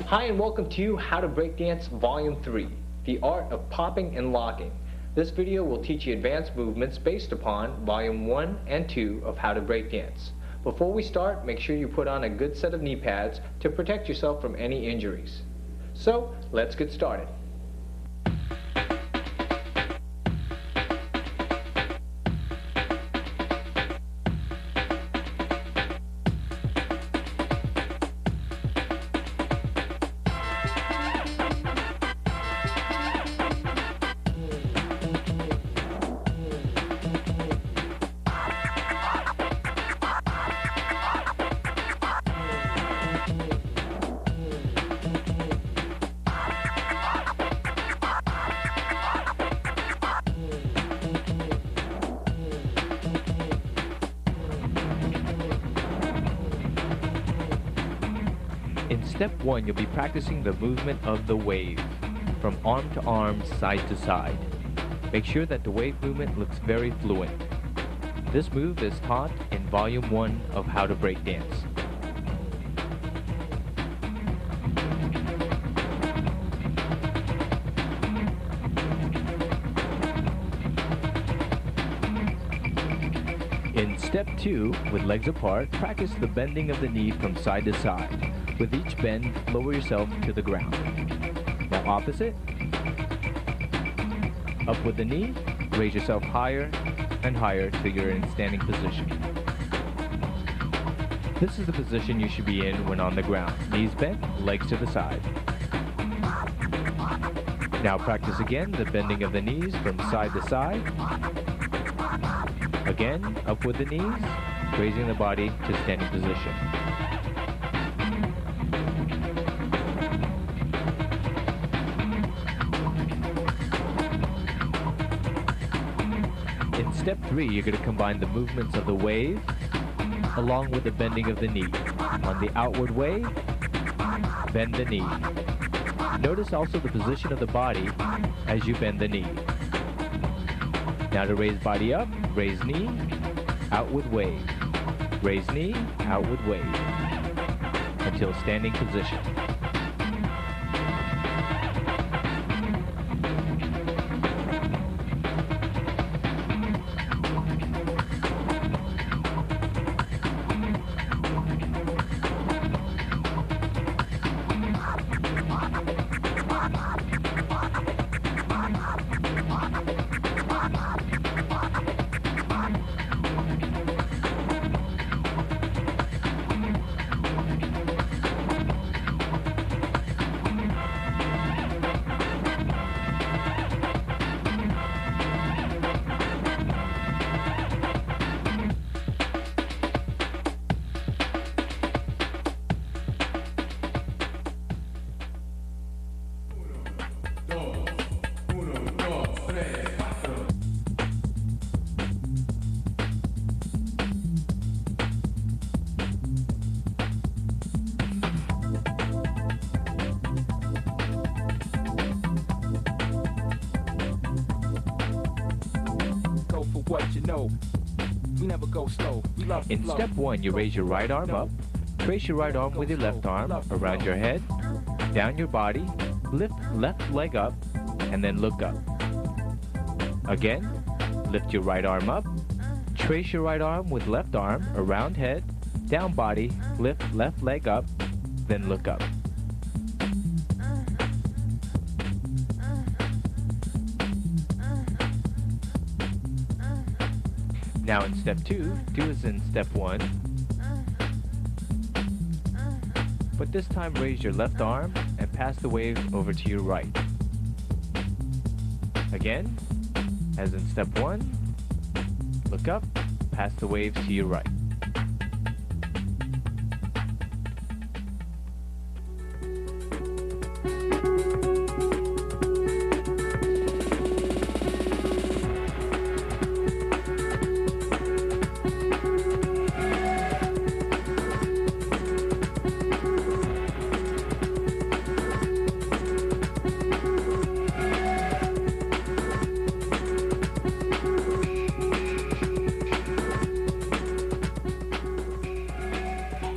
Hi and welcome to How to Breakdance Volume 3, The Art of Popping and Locking. This video will teach you advanced movements based upon Volume 1 and 2 of How to Breakdance. Before we start, make sure you put on a good set of knee pads to protect yourself from any injuries. So, let's get started. In step 1, you'll be practicing the movement of the wave, from arm to arm, side to side. Make sure that the wave movement looks very fluent. This move is taught in Volume 1 of How to Breakdance. In step 2, with legs apart, practice the bending of the knee from side to side. With each bend, lower yourself to the ground. Now opposite. Up with the knee, raise yourself higher and higher till you're in standing position. This is the position you should be in when on the ground. Knees bent, legs to the side. Now practice again the bending of the knees from side to side. Again, up with the knees, raising the body to standing position. In step 3, you're going to combine the movements of the wave along with the bending of the knee. On the outward wave, bend the knee. Notice also the position of the body as you bend the knee. Now to raise body up, raise knee, out with wave. Raise knee, out with wave, until standing position. In step 1, you raise your right arm up, trace your right arm with your left arm around your head, down your body, lift left leg up and then look up. Again, lift your right arm up, trace your right arm with left arm, around head, down body, lift left leg up, then look up. Now in step 2, do as in step 1, but this time raise your left arm and pass the wave over to your right. Again, as in step 1, look up, pass the wave to your right.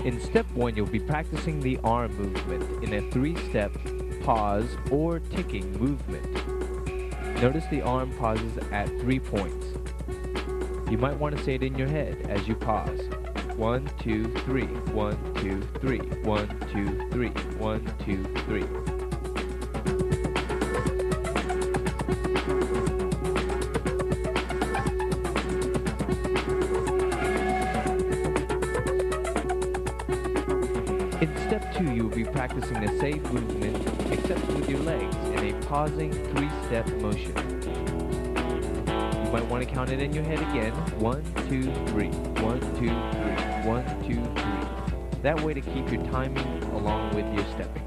In step 1, you'll be practicing the arm movement in a 3-step pause or ticking movement. Notice the arm pauses at 3 points. You might want to say it in your head as you pause. 1, 2, 3, 1, 2, 3, 1, 2, 3, 1, 2, 3. In step 2, you will be practicing the same movement, except with your legs, in a pausing 3-step motion. You might want to count it in your head again. 1, 2, 3, 1, 2, 3, 1, 2, 3. That way to keep your timing along with your stepping.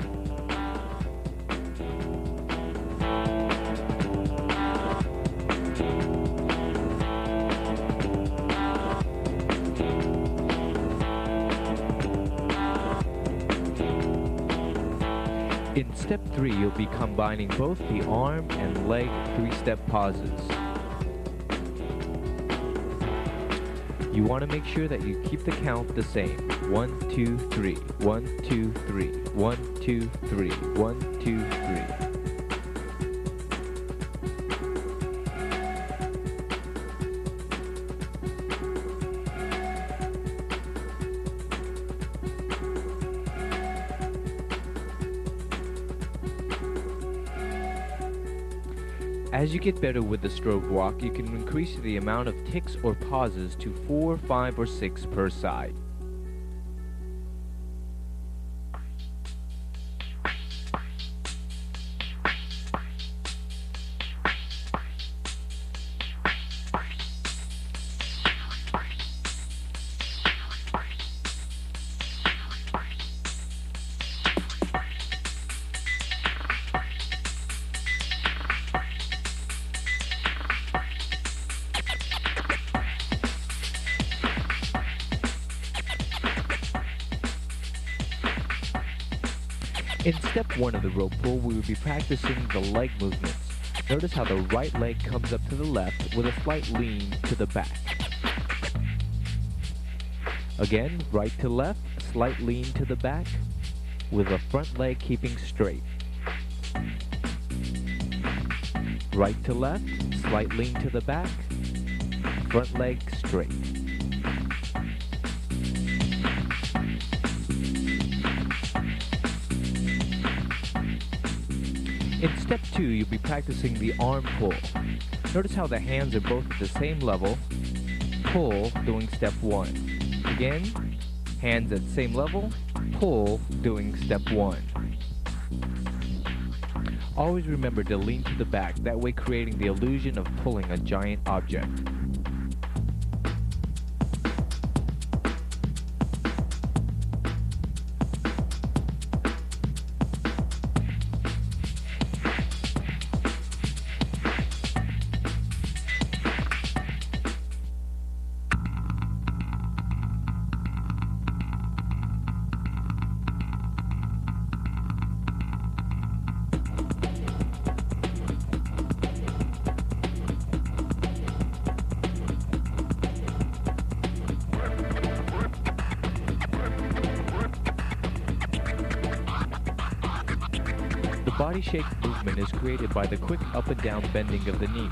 In step 3, you'll be combining both the arm and leg 3-step pauses. You want to make sure that you keep the count the same. 1, 2, 3, 1, 2, 3, 1, 2, 3, 1, 2, 3. As you get better with the stroke walk, you can increase the amount of ticks or pauses to 4, 5, or 6 per side. In step 1 of the rope pull, we will be practicing the leg movements. Notice how the right leg comes up to the left with a slight lean to the back. Again, right to left, slight lean to the back, with the front leg keeping straight. Right to left, slight lean to the back, front leg straight. In step 2, you'll be practicing the arm pull. Notice how the hands are both at the same level. Pull, doing step 1. Again, hands at same level. Pull, doing step 1. Always remember to lean to the back, that way creating the illusion of pulling a giant object. body shake movement is created by the quick up and down bending of the knee.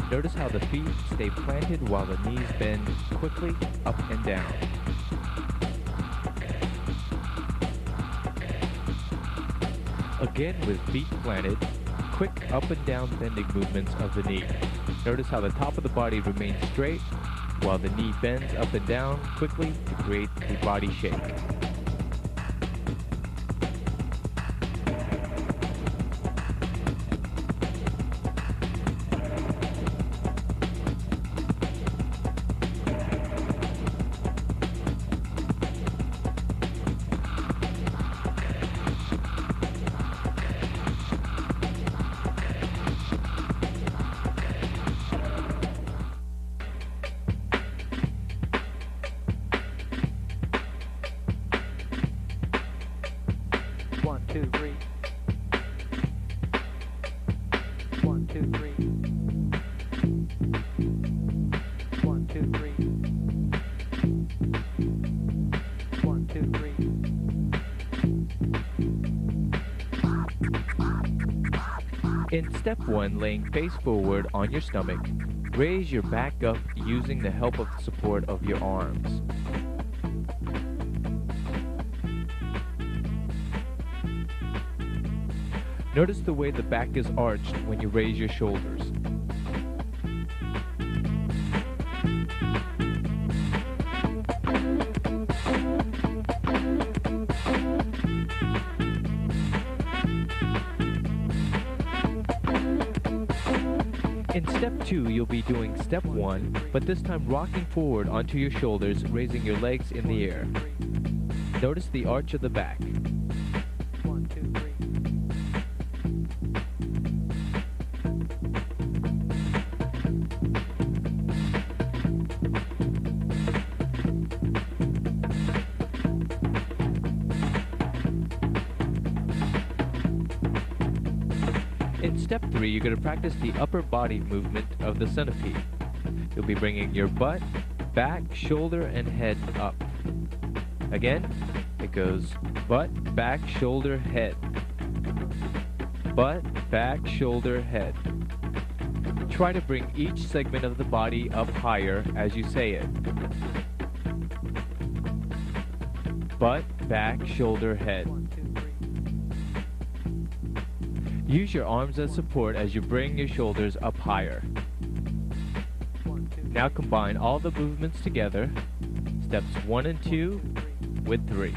Notice how the feet stay planted while the knees bend quickly up and down. Again with feet planted, quick up and down bending movements of the knee. Notice how the top of the body remains straight while the knee bends up and down quickly to create a body shake. In step 1, laying face forward on your stomach, raise your back up using the help of the support of your arms. Notice the way the back is arched when you raise your shoulders. In step 2, you'll be doing step 1, but this time rocking forward onto your shoulders, raising your legs in the air. Notice the arch of the back. In step 3, you're going to practice the upper body movement of the centipede. You'll be bringing your butt, back, shoulder, and head up. Again, it goes butt, back, shoulder, head. Butt, back, shoulder, head. Try to bring each segment of the body up higher as you say it. Butt, back, shoulder, head. Use your arms as support as you bring your shoulders up higher. Now combine all the movements together, steps 1 and 2 with 3.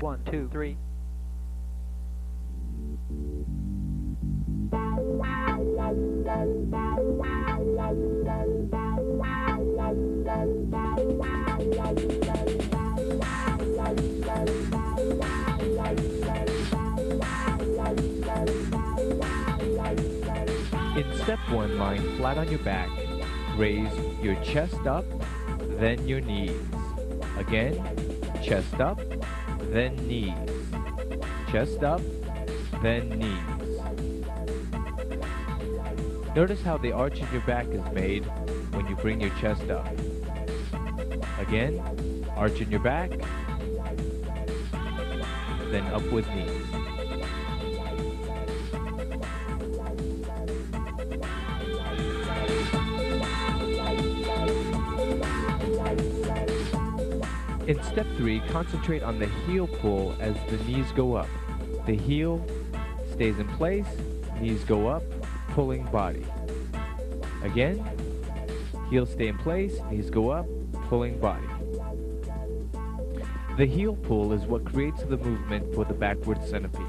One, two, three. In step 1, lying flat on your back, raise your chest up, then your knees. Again, chest up, then knees. Chest up, then knees. Notice how the arch in your back is made when you bring your chest up. Again, arch in your back, then up with knees. In step 3, concentrate on the heel pull as the knees go up. The heel stays in place, knees go up, pulling body. Again, heels stay in place, knees go up, pulling body. The heel pull is what creates the movement for the backward centipede.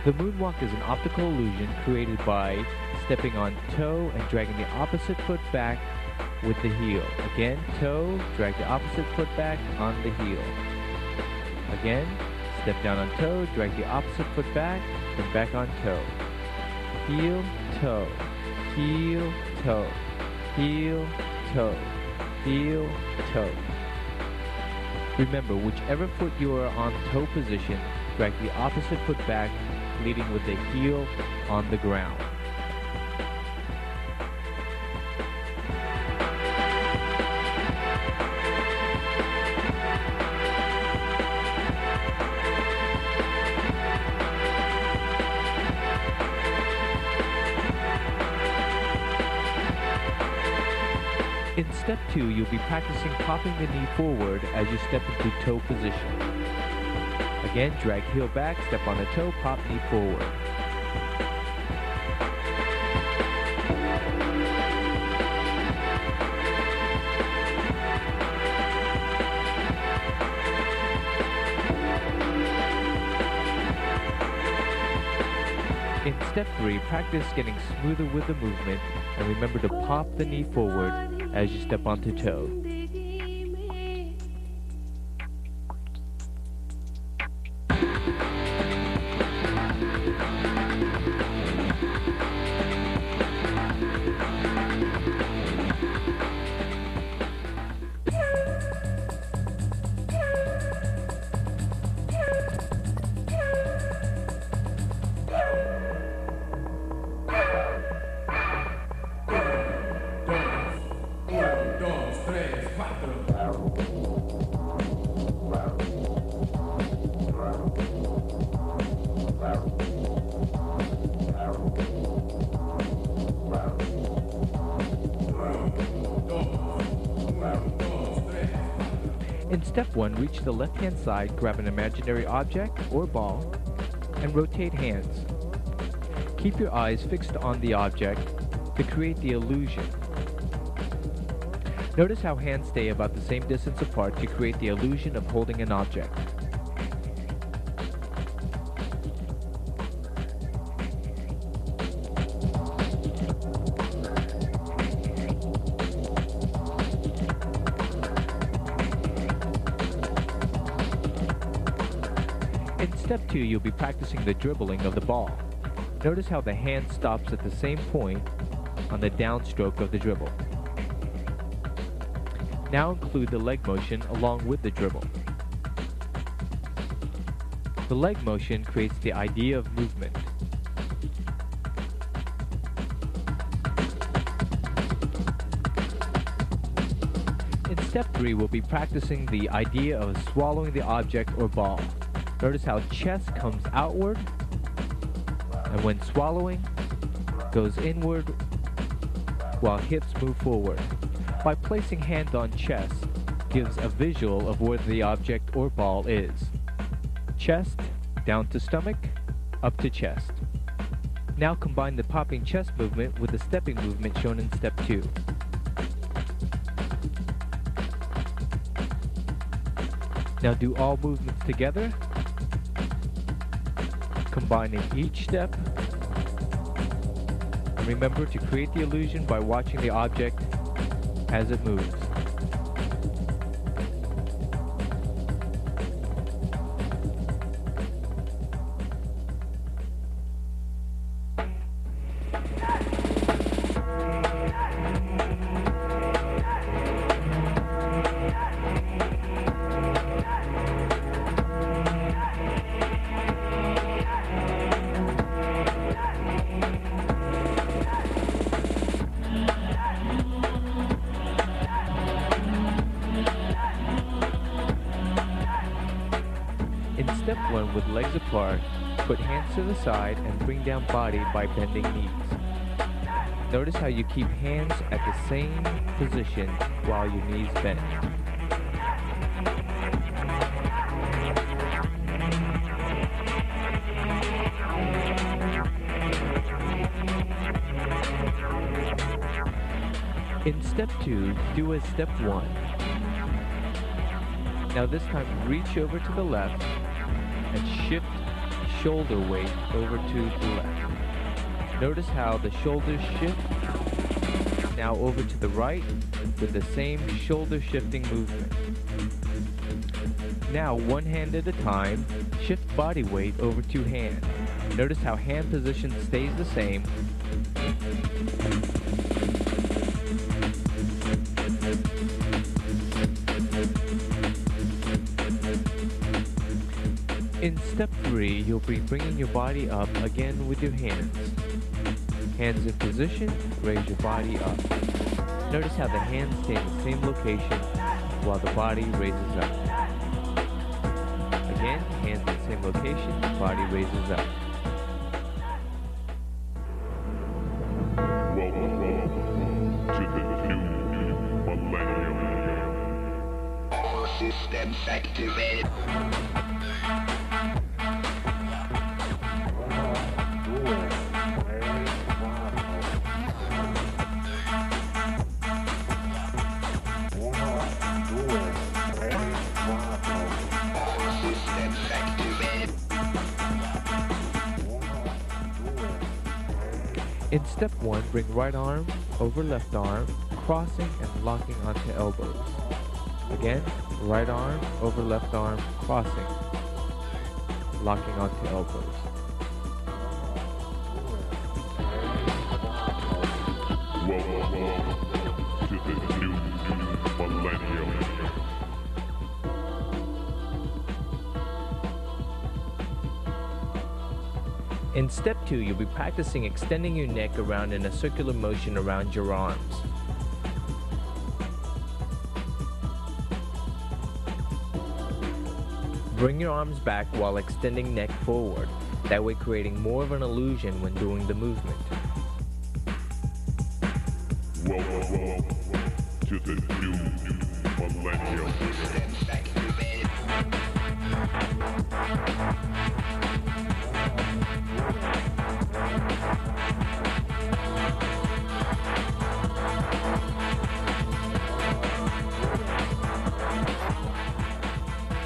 The moonwalk is an optical illusion created by stepping on toe and dragging the opposite foot back with the heel. Again, toe, drag the opposite foot back on the heel. Again, step down on toe, drag the opposite foot back, then back on toe. Heel, toe, heel, toe, heel, toe, heel, toe. Remember, whichever foot you are on toe position, drag the opposite foot back, leading with the heel on the ground. In step 2, you'll be practicing popping the knee forward as you step into toe position. Again, drag heel back, step on the toe, pop knee forward. In step 3, practice getting smoother with the movement, and remember to pop the knee forward as you step onto toe. In step 1, reach the left-hand side, grab an imaginary object or ball, and rotate hands. Keep your eyes fixed on the object to create the illusion. Notice how hands stay about the same distance apart to create the illusion of holding an object. In step 2, you'll be practicing the dribbling of the ball. Notice how the hand stops at the same point on the downstroke of the dribble. Now include the leg motion along with the dribble. The leg motion creates the idea of movement. In step 3, we'll be practicing the idea of swallowing the object or ball. Notice how chest comes outward, and when swallowing, goes inward, while hips move forward. By placing hand on chest, gives a visual of where the object or ball is. Chest, down to stomach, up to chest. Now combine the popping chest movement with the stepping movement shown in step 2. Now do all movements together, combining each step. And remember to create the illusion by watching the object as it moves. In step 1, with legs apart, put hands to the side and bring down body by bending knees. Notice how you keep hands at the same position while your knees bend. In step 2, do as step 1. Now this time reach over to the left and shift shoulder weight over to the left. Notice how the shoulders shift now over to the right with the same shoulder shifting movement. Now, one hand at a time, shift body weight over to hand. Notice how hand position stays the same. In step 3, you'll be bringing your body up again with your hands. Hands in position, raise your body up. Notice how the hands stay in the same location while the body raises up. Again, hands in the same location, body raises up. Welcome to the new millennium. All systems activated. In step 1, bring right arm over left arm, crossing and locking onto elbows. Again, right arm over left arm, crossing, locking onto elbows. Welcome to the new millennium. In step 2, you'll be practicing extending your neck around in a circular motion around your arms. Bring your arms back while extending neck forward, that way creating more of an illusion when doing the movement. Welcome to the new millennium.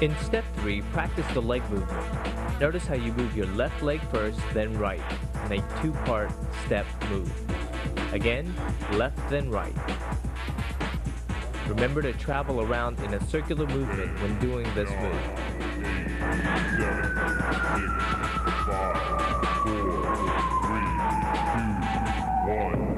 In step 3, practice the leg movement. Notice how you move your left leg first, then right, in a two-part step move. Again, left then right. Remember to travel around in a circular movement when doing this move. 7, 6, 5, 4, 3, 2, 1.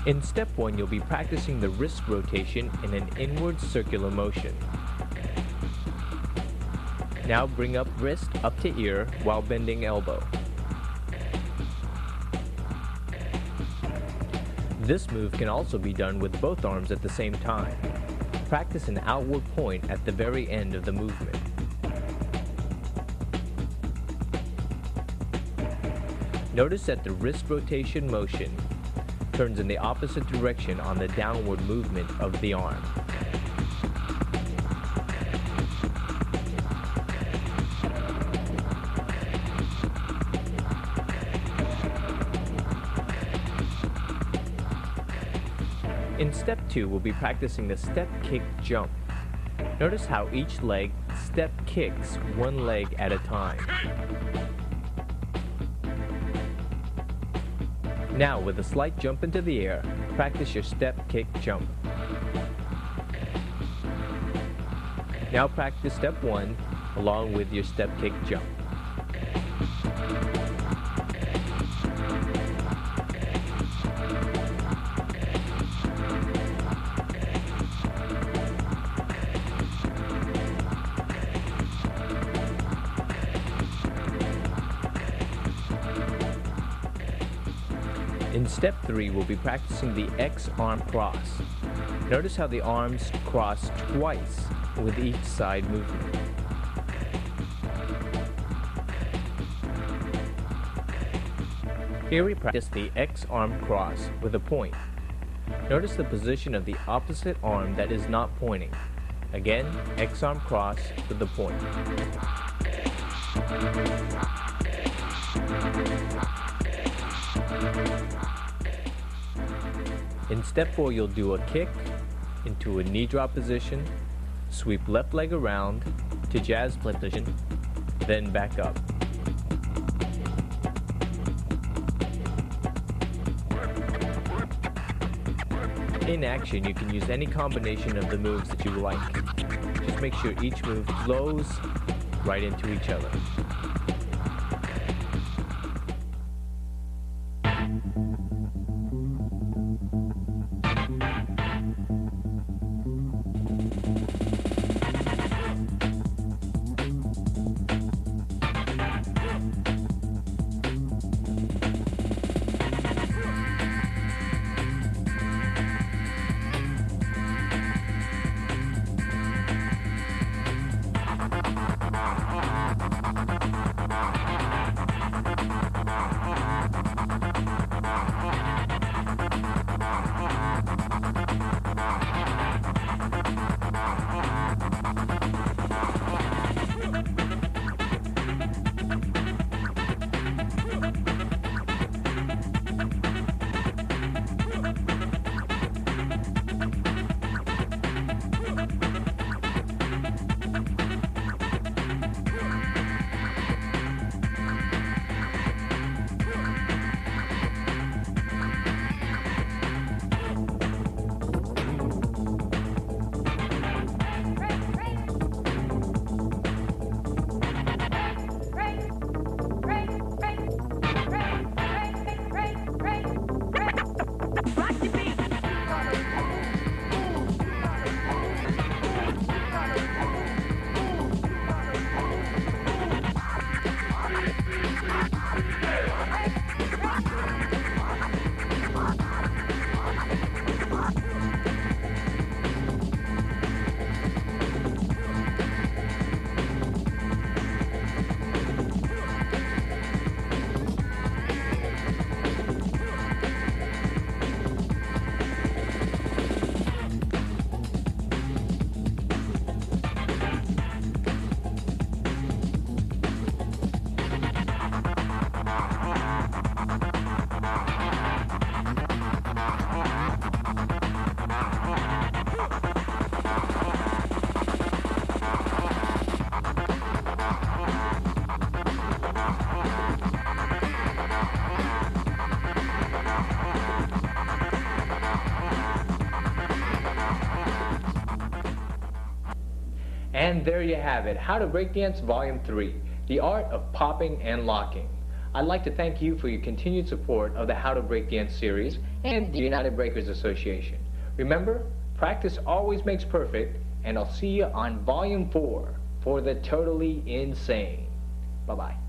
In step 1, you'll be practicing the wrist rotation in an inward circular motion. Now bring up wrist up to ear while bending elbow. This move can also be done with both arms at the same time. Practice an outward point at the very end of the movement. Notice that the wrist rotation motion turns in the opposite direction on the downward movement of the arm. In step 2, we'll be practicing the step kick jump. Notice how each leg step kicks one leg at a time. Now, with a slight jump into the air, practice your step kick jump. Now practice step 1 along with your step kick jump. In step 3, we'll be practicing the X arm cross. Notice how the arms cross twice with each side movement. Here we practice the X arm cross with a point. Notice the position of the opposite arm that is not pointing. Again, X arm cross with the point. In step 4, you'll do a kick into a knee drop position, sweep left leg around to jazz position, then back up. In action, you can use any combination of the moves that you like. Just make sure each move flows right into each other. And there you have it, How to Breakdance Volume 3, The Art of Popping and Locking. I'd like to thank you for your continued support of the How to Breakdance series and the United Breakers Association. Remember, practice always makes perfect, and I'll see you on Volume 4 for the Totally Insane. Bye-bye.